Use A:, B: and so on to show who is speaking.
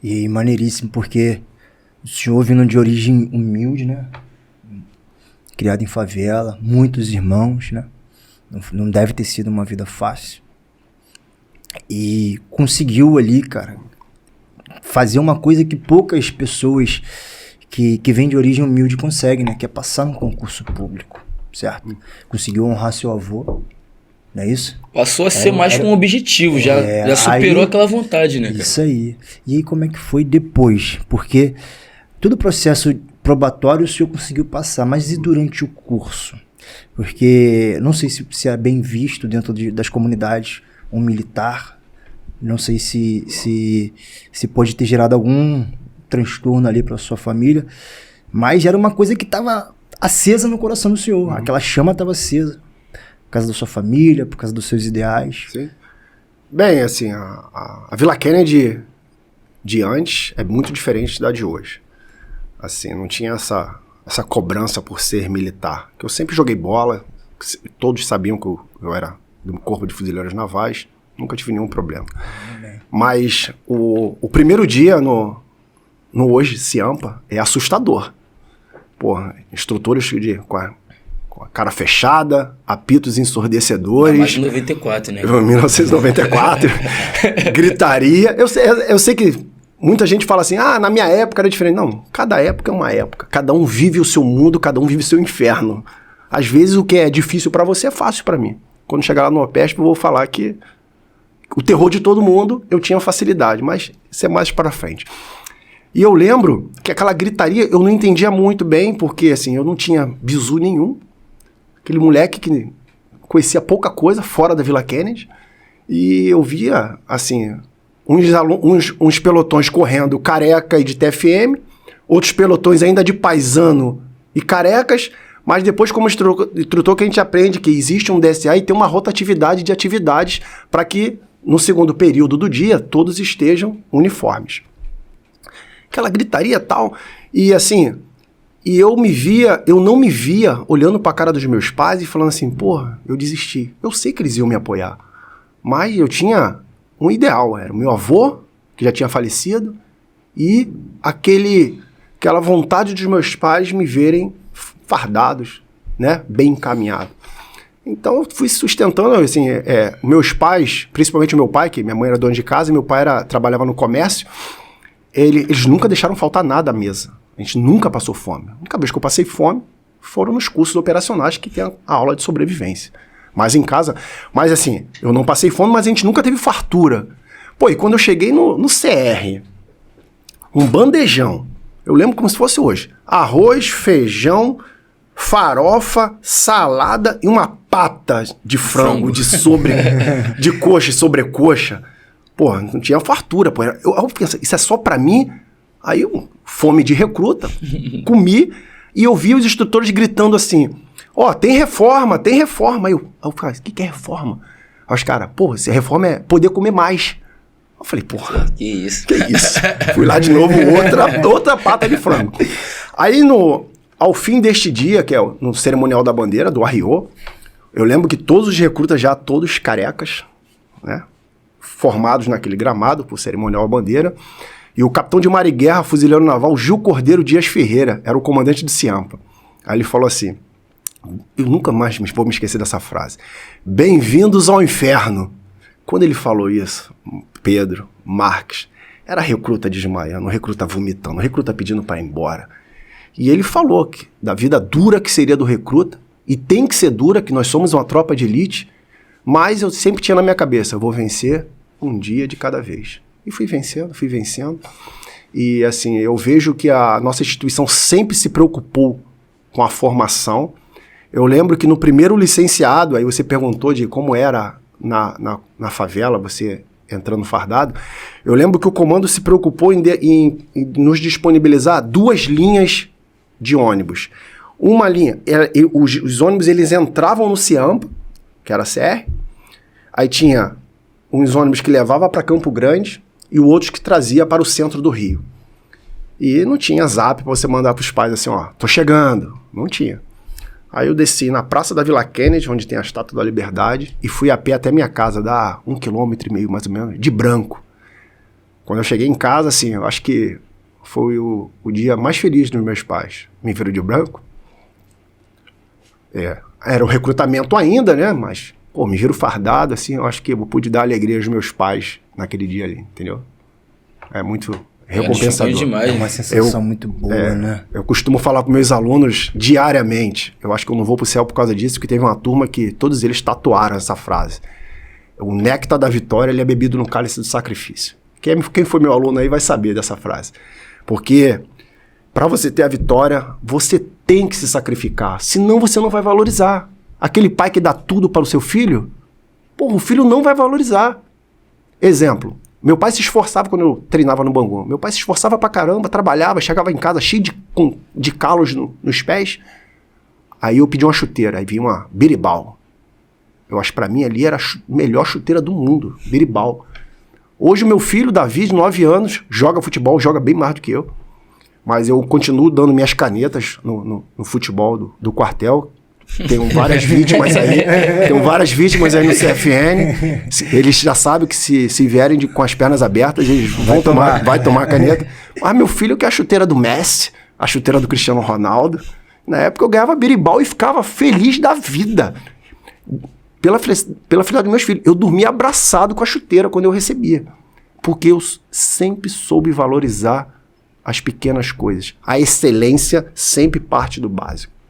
A: E maneiríssimo, porque o senhor vindo de origem humilde, né? Criado em favela, muitos irmãos, né? Não deve ter sido uma vida fácil. E conseguiu ali, cara, fazer uma coisa que poucas pessoas que vêm de origem humilde conseguem, né? Que é passar no concurso público, certo? Conseguiu honrar seu avô, não é isso?
B: Passou a ser mais com um objetivo, já superou aquela vontade, né, cara?
A: Isso aí. E aí como é que foi depois? Porque todo o processo probatório o senhor conseguiu passar, mas e durante o curso? Porque não sei se é bem visto dentro das comunidades um militar, não sei se pode ter gerado algum transtorno ali para sua família, mas era uma coisa que estava acesa no coração do senhor, aquela chama estava acesa, por causa da sua família, por causa dos seus ideais.
C: Sim. Bem, assim, a Vila Kennedy de antes é muito diferente da de hoje. Assim, não tinha essa cobrança por ser militar, que eu sempre joguei bola, todos sabiam que eu era do Corpo de Fuzileiros Navais, nunca tive nenhum problema. Mas o primeiro dia no hoje Ciampa é assustador. Porra, instrutores com a cara fechada, apitos ensurdecedores.
B: Mais de 94, né?
C: 1994. Gritaria. Eu sei que muita gente fala assim, na minha época era diferente. Não, cada época é uma época. Cada um vive o seu mundo, cada um vive o seu inferno. Às vezes o que é difícil pra você é fácil pra mim. Quando chegar lá no OPESP eu vou falar que o terror de todo mundo eu tinha facilidade, mas isso é mais pra frente. E eu lembro que aquela gritaria eu não entendia muito bem, porque assim, eu não tinha bizu nenhum. Aquele moleque que conhecia pouca coisa fora da Vila Kennedy. E eu via, assim, uns pelotões correndo careca e de TFM, outros pelotões ainda de paisano e carecas, mas depois, como instrutor, que a gente aprende que existe um DSA e tem uma rotatividade de atividades para que, no segundo período do dia, todos estejam uniformes. Aquela gritaria tal, e assim, eu não me via olhando para a cara dos meus pais e falando assim, porra, eu desisti. Eu sei que eles iam me apoiar, mas eu tinha um ideal, era o meu avô, que já tinha falecido, e aquela vontade dos meus pais me verem fardados, né, bem encaminhado. Então eu fui sustentando, assim, meus pais, principalmente o meu pai, que minha mãe era dona de casa e meu pai trabalhava no comércio, eles nunca deixaram faltar nada à mesa. A gente nunca passou fome. A única vez que eu passei fome foram nos cursos operacionais que tem a aula de sobrevivência. Mas em casa, mas assim, eu não passei fome, mas a gente nunca teve fartura. Pô, e quando eu cheguei no CR, um bandejão, eu lembro como se fosse hoje, arroz, feijão, farofa, salada e uma pata de frango, de coxa e sobrecoxa. Pô, não tinha fartura, pô. Eu pensei, isso é só pra mim? Aí fome de recruta, comi e eu vi os instrutores gritando assim, tem reforma, tem reforma. Aí eu falei, o que é reforma? Aí os caras, se a reforma é poder comer mais. Eu falei, porra,
B: que isso?
C: Fui lá de novo, outra pata de frango. Aí ao fim deste dia, que é no cerimonial da bandeira, do Arriô, eu lembro que todos os recrutas já todos carecas, né, formados naquele gramado por cerimonial da bandeira, e o capitão de mar e guerra, fuzileiro naval, Gil Cordeiro Dias Ferreira, era o comandante de Ciampa. Aí ele falou assim, eu nunca mais vou me esquecer dessa frase, bem-vindos ao inferno. Quando ele falou isso, Pedro, Marques, era recruta desmaiando, recruta vomitando, recruta pedindo para ir embora. E ele falou da vida dura que seria do recruta, e tem que ser dura, que nós somos uma tropa de elite, mas eu sempre tinha na minha cabeça, eu vou vencer um dia de cada vez. E fui vencendo. E assim, eu vejo que a nossa instituição sempre se preocupou com a formação. Eu lembro que no primeiro licenciado, aí você perguntou de como era na favela, você entrando fardado, eu lembro que o comando se preocupou em nos disponibilizar 2 linhas de ônibus. Uma linha, os ônibus eles entravam no Ciampa, que era a CR, aí tinha uns ônibus que levava para Campo Grande e outros que trazia para o centro do Rio. E não tinha zap para você mandar para os pais assim, tô chegando. Não tinha. Aí eu desci na Praça da Vila Kennedy, onde tem a Estátua da Liberdade, e fui a pé até minha casa, dá 1,5 km mais ou menos, de branco. Quando eu cheguei em casa, assim, eu acho que foi o dia mais feliz dos meus pais. Me viram de branco. Era o recrutamento ainda, né? Mas, pô, me viram fardado, assim, eu acho que eu pude dar alegria aos meus pais naquele dia ali, entendeu? É muito recompensador.
B: Demais.
A: É uma sensação muito boa, né?
C: Eu costumo falar para meus alunos diariamente, eu acho que eu não vou pro céu por causa disso, porque teve uma turma que todos eles tatuaram essa frase. O néctar da vitória, ele é bebido no cálice do sacrifício. Quem foi meu aluno aí vai saber dessa frase. Porque para você ter a vitória, você tem que se sacrificar, senão você não vai valorizar. Aquele pai que dá tudo para o seu filho, pô, o filho não vai valorizar. Exemplo, meu pai se esforçava quando eu treinava no Bangu. Meu pai se esforçava pra caramba, trabalhava, chegava em casa cheio de calos nos pés. Aí eu pedi uma chuteira, aí vinha uma Biribal. Eu acho que pra mim ali era a melhor chuteira do mundo, Biribal. Hoje o meu filho, Davi, de 9 anos, joga futebol, joga bem mais do que eu. Mas eu continuo dando minhas canetas no futebol do quartel. Tenho várias vítimas aí no CFN. Eles já sabem que se vierem com as pernas abertas, eles vai tomar caneta. Mas meu filho quer a chuteira do Messi, a chuteira do Cristiano Ronaldo. Na época eu ganhava Biribal e ficava feliz da vida. Pela felicidade dos meus filhos. Eu dormia abraçado com a chuteira quando eu recebia. Porque eu sempre soube valorizar as pequenas coisas. A excelência sempre parte do básico.